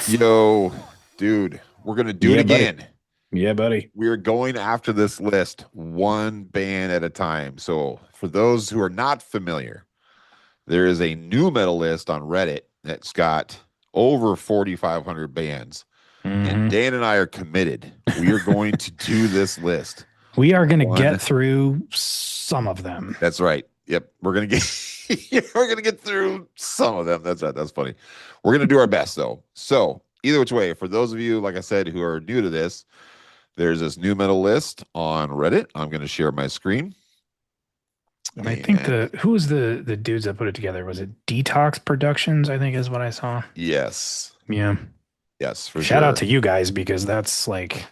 Yo, dude, we're gonna do it Yeah, buddy. again. Yeah, buddy. We're going after this list one band at a time. So, for those who are not familiar, there is a new metal list on Reddit that's got over 4,500 bands, and hmm Dan and I are committed. We are going to do this list. We are going to get One. through some of them. That's right. Yep, we're gonna get we're gonna get through some of them. That's right. That's funny. We're gonna do our best though. So either which way, for those of you, like I said, who are new to this, there's this new metal list on Reddit. I'm gonna share my screen. And I think And who was the dudes that put it together? Was it Detox Productions? I think is what I saw. yes, Yeah. yes, for Shout out sure. to you guys because that's like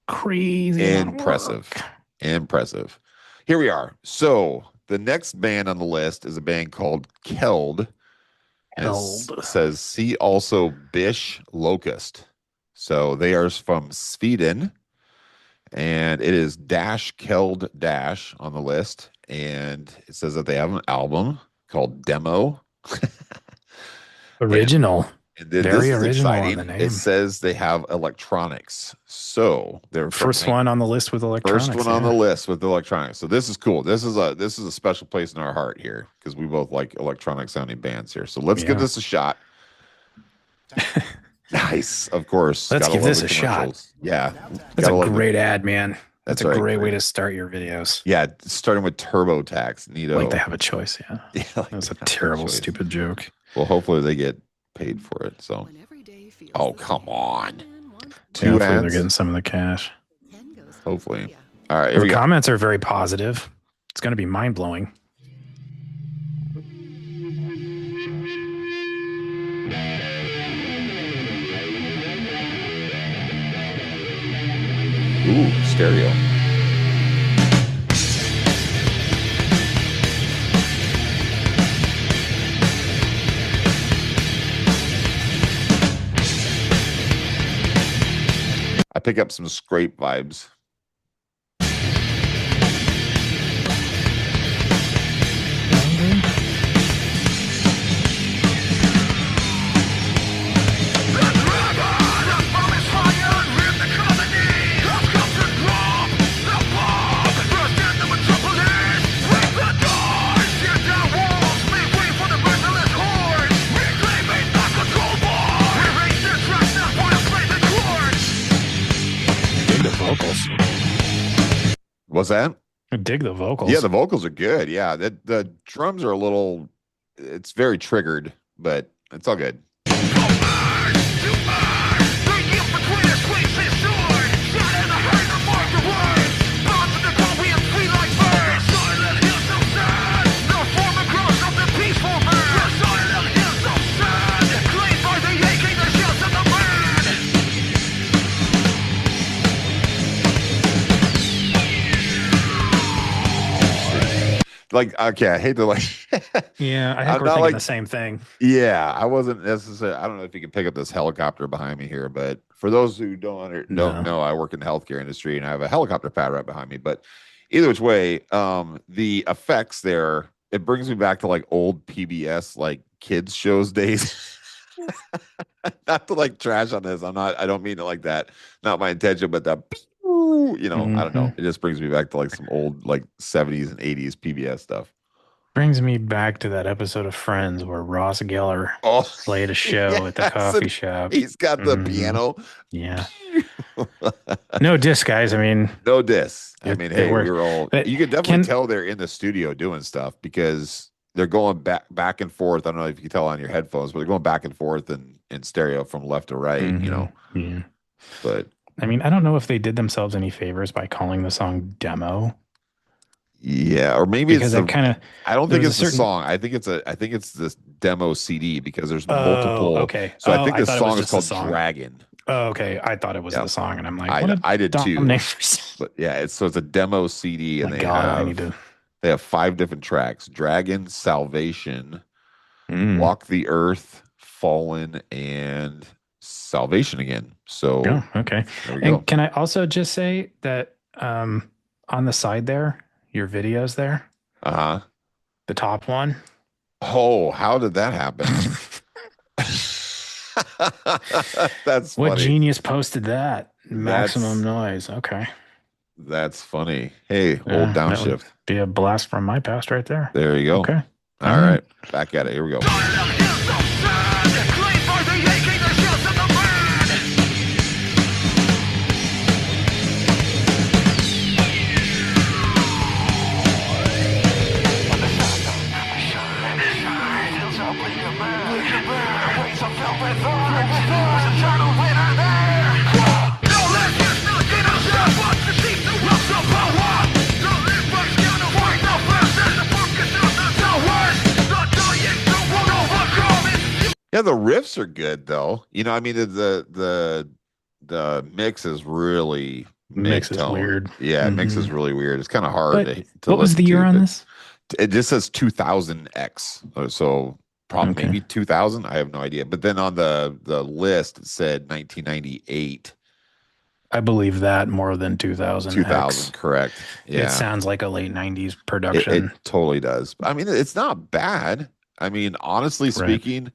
crazy amount of Impressive. work. Impressive. Here we are. So the next band on the list is a band called Keld. And it Held. says, see also Bish Locust. So they are from Sweden, and it is dash Keld dash on the list. And it says that they have an album called Demo. and, Original. and this Very is original on the exciting. It name. says they have electronics. So they're First one on the list with first electronics. one on the Yeah. list with electronics. So this is cool. This is a special place in our heart here because we both like electronic sounding bands here. So let's give Yeah. this a shot. Nice, of course. Let's Gotta give love this the a shot. commercials. Yeah, That's a gotta love the. great ad, man. That's That's a right. great way Great. to start your videos. Yeah, starting with TurboTax, Like they Neato. have a choice. Yeah. Yeah, like That's a they have terrible, choice. stupid joke. Well, hopefully they get paid for it. So, oh come on, Yeah, two hopefully they're getting ads. some of the cash. Hopefully. All right, here Well, we the go. comments are very positive. It's going to be mind blowing. Ooh, stereo. I pick up some scrape vibes. Dig the vocals. What's that? I dig the vocals. Yeah, the vocals are good. Yeah, the drums are a little. It's very triggered, but it's all good. Like, okay, I hate to like. Yeah, I think I'm we're not thinking like. the same thing. Yeah, I wasn't necessarily. I don't know if you can pick up this helicopter behind me here, but for those who don't No. know, I work in the healthcare industry and I have a helicopter pad right behind me. But either which way, the effects there, it brings me back to like old PBS like kids shows days. Not to like trash on this. I don't mean it like that. Not my intention, but that I don't know. Mhm. It just brings me back to like some old like 70s and 80s PBS stuff. Brings me back to that episode of Friends where Ross Geller Oh, played a show at the yes, coffee and shop. he's got the Mhm. piano. Yeah. No diss, guys. I mean, No diss. I mean, it hey, we worked. were all. But You could definitely can tell they're in the studio doing stuff because they're going back and forth. I don't know if you can tell on your headphones, but they're going back and forth in stereo from left to right. Yeah. But I mean, I don't know if they did themselves any favors by calling the song demo yeah, or maybe it's because that the. kind of I don't there think was a it's the certain. song. I think it's this demo CD because there's Oh, multiple. okay. So I Oh, think I this thought it was song is just the called song. Dragon. Oh, okay. I thought it was Yeah, the song, and I'm like, what a I did dumb too. name for song. But yeah, it's a demo CD, and My God, I need to. they have 5 different tracks: Dragon, Salvation, Mm. Walk the Earth, Fallen, and Salvation again. So Oh, okay. there we And go. can I also just say that on the side there, your videos there, Uh huh. the top one. Oh, how did that happen? That's What funny. genius posted that? Maximum That's noise. Okay. that's funny. Hey, old Yeah, that would downshift. be a blast from my past right there. There you go. Okay. All All right. right, back at it. Here we go. Yeah, the riffs are good though. I mean the mix is really Mix is mid-tone. weird. Yeah, mix is really weird. It's kind of hard But to what was listen the year to, on but this? it just says 2000X. So probably Okay. maybe 2000. I have no idea. But then on the list it said 1998. I believe that more than 2000, 2000X. correct. It Yeah. sounds like a late 90s It production. totally does. I mean, it's not bad. I mean, honestly Right. speaking,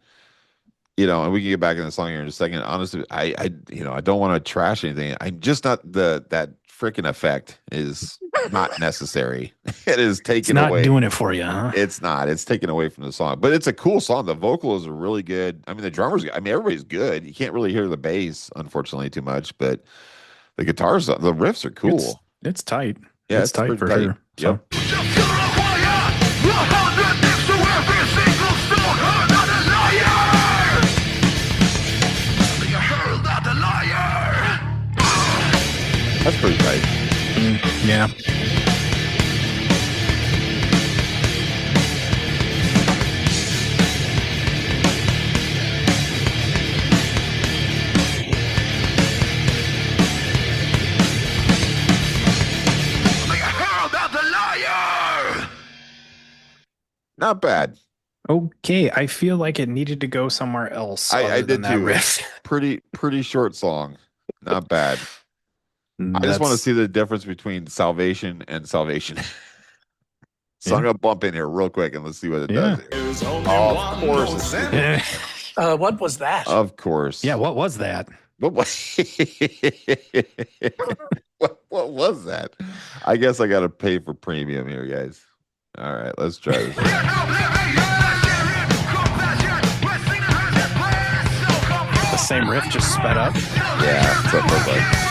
and we can get back in the song here in just a second. Honestly, I don't want to trash anything. I'm just not that freaking effect is not necessary. It is It's taken not away. doing it for you, huh? It's not. It's taken away from the song, but it's a cool song. The vocals are really good. I mean, the drummers. I mean, everybody's good. You can't really hear the bass, unfortunately, too much, but the guitars, the riffs are It's cool. it's tight. Yeah, It's it's tight pretty for tight. sure. So Yep. That's pretty tight. yeah. Not bad. Okay, I feel like it needed to go somewhere else I other than did that too. riff. Pretty short song. Not bad. I just want to That's see the difference between salvation and salvation. So I'm yeah. gonna bump in here real quick and let's see what it does Yeah. here. Of course, it's stupid. What was that? Of course. Yeah, what was that? What what was that? I guess I gotta pay for premium here, guys. All right, let's try this. The same riff just sped up. Yeah, that's what it looks like.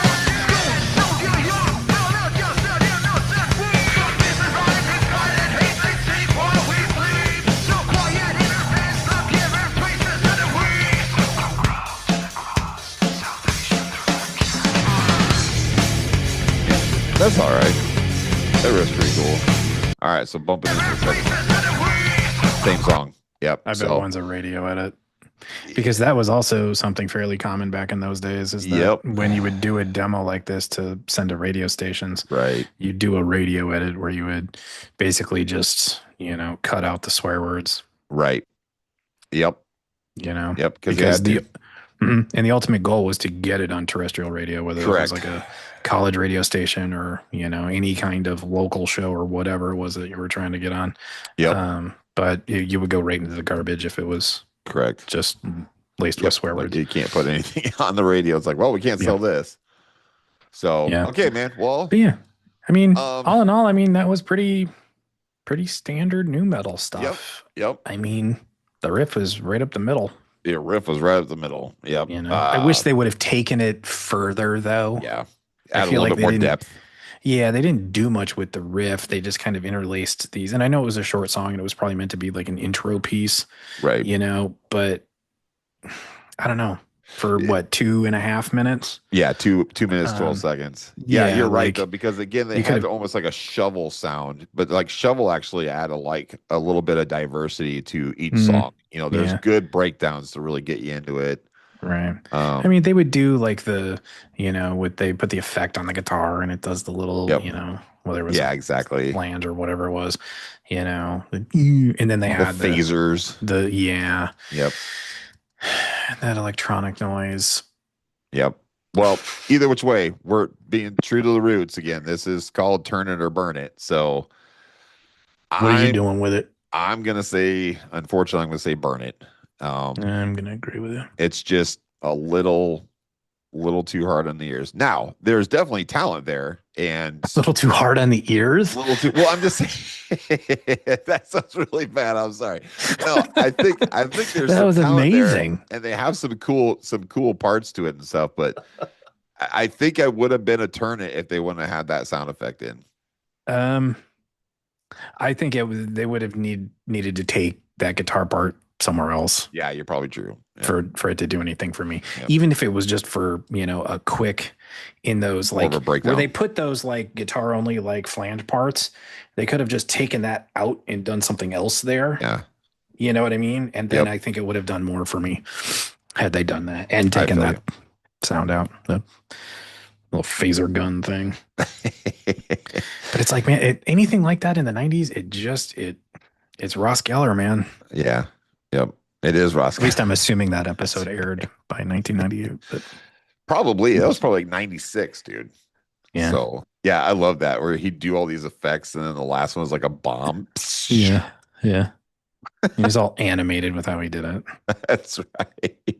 That's all right. That riff's pretty cool. All right, so bumping into the second. Same song. Yep. I bet so one's a radio edit. Because that was also something fairly common back in those days, is that Yep. when you would do a demo like this to send to radio stations, right. you do a radio edit where you would basically just, cut out the swear words, Right. Yep. Yep. because and the ultimate goal was to get it on terrestrial radio, whether it was Correct. like a college radio station or, any kind of local show or whatever it was that you were trying to get on. Yep. But you would go right into the garbage if it was Correct. just laced with swear Like words. you can't put anything on the radio. It's like, well, we can't sell this. So Yeah. okay, man. Well, But yeah, I mean, Um, all in all, I mean, that was pretty standard new metal stuff. yep. I mean, the riff was right up the middle. The riff was right up the middle. Yep. I wish they would have taken it further, though. Yeah. I Add a feel little like bit they more didn't- depth. Yeah, they didn't do much with the riff. They just kind of interlaced these. And I know it was a short song and it was probably meant to be like an intro piece, Right. but I don't know. For what, 2.5 minutes? Yeah, 2 minutes, 12 seconds. Yeah, yeah, you're right like, though, because again, they you had could've- almost like a shovel sound, but like shovel actually add a little bit of diversity to each Mhm. song. There's Yeah. good breakdowns to really get you into it. Right. I mean, they would do like they put the effect on the guitar and it does the little, Yep. whether it was Yeah, exactly. flange or whatever it was, and then they The had phasers. Yep. that electronic noise. Yep. Well, either which way, we're being true to the roots again. This is called Turn It or Burn It. So What are you doing with it? I'm gonna say, unfortunately, I'm gonna say burn it. I'm gonna agree with you. It's just a little too hard on the ears. Now, there's definitely talent there, and A little too hard on the ears. a little too well. I'm just saying that sounds really bad. I'm sorry. No, I think there's That some was talent there, amazing. and they have some cool parts to it and stuff. But I think I would have been a turn it if they wouldn't have had that sound effect in. Um, I think they would have needed to take that guitar part somewhere else Yeah, you're probably true. Yeah. for it to do anything for me. Yep. Even if it was just for, a quick in those More of like a breakdown. where they put those like guitar only like flange parts, they could have just taken that out and done something else there. Yeah. You know what I mean? And then Yep. I think it would have done more for me had they done that and I taken feel that sound out. The little phaser gun thing. But it's like, man, anything like that in the 90s, it's Ross Geller, man. Yeah. Yep. It is Ross. At least I'm assuming that episode aired by 1998. But Probably. That was probably like 96, dude. yeah. So yeah, I love that where he'd do all these effects and then the last one was like a bomb. Yeah. Yeah. He was all animated with how he did it. That's right.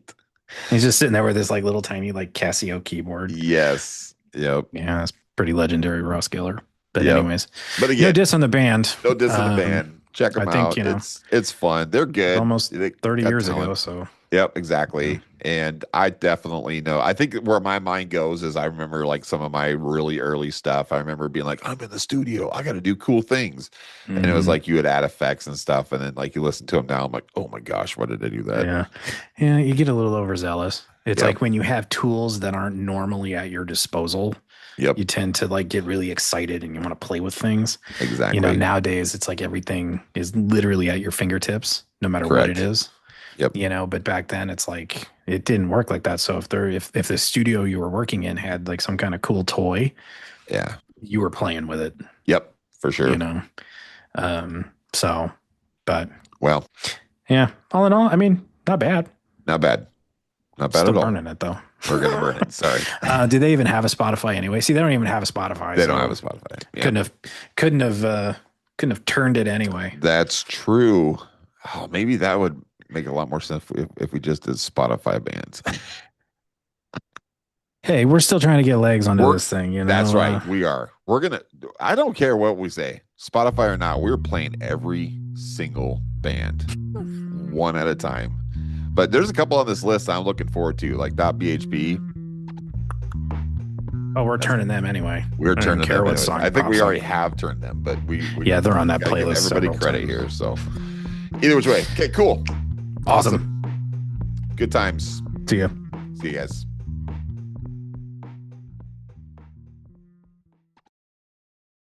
He's just sitting there with this like little tiny like Casio keyboard. Yes. Yep. Yeah, that's pretty legendary, Ross Geller. But Yep. anyways, But no again, diss on the band. no diss on the band. Check them I think, out. It's fun. They're good. Almost They 30 got years talent. ago. So Yep, exactly. And I definitely know. I think where my mind goes is I remember like some of my really early stuff. I remember being like, I'm in the studio. I got to do cool things. And it was Mhm. like you would add effects and stuff. And then like you listen to them now. I'm like, oh my gosh, why did I do that? yeah. Yeah, you get a little overzealous. It's Yep. like when you have tools that aren't normally at your disposal, Yep, you tend to like get really excited and you want to play with things. exactly. Nowadays it's like everything is literally at your fingertips, no matter Correct. what it is. Yep. But back then it's like it didn't work like that. So if the studio you were working in had like some kind of cool toy, Yeah. you were playing with it. Yep, for sure. So, but Well, yeah, all in all, I mean, not bad. not bad. Not bad Still at all. burning it though. We're gonna burn it. Sorry. Do they even have a Spotify anyway? See, they don't even have a Spotify. They so don't have a Spotify. Yeah. Couldn't have turned it anyway. That's true. Oh, maybe that would make a lot more sense if we just did Spotify bands. Hey, we're still trying to get legs onto this thing, That's right. We are. We're gonna. I don't care what we say, Spotify or not. We're playing every single band, one at a time. But there's a couple on this list I'm looking forward to, like .bhb. Oh, we're turning them anyway. We're I don't turning care them. what Anyway. song I think we pops up. already have turned them, but we Yeah, they're on that gotta give playlist everybody several credit times. here. So either which way, okay, cool, Awesome. good times. See ya. See you guys.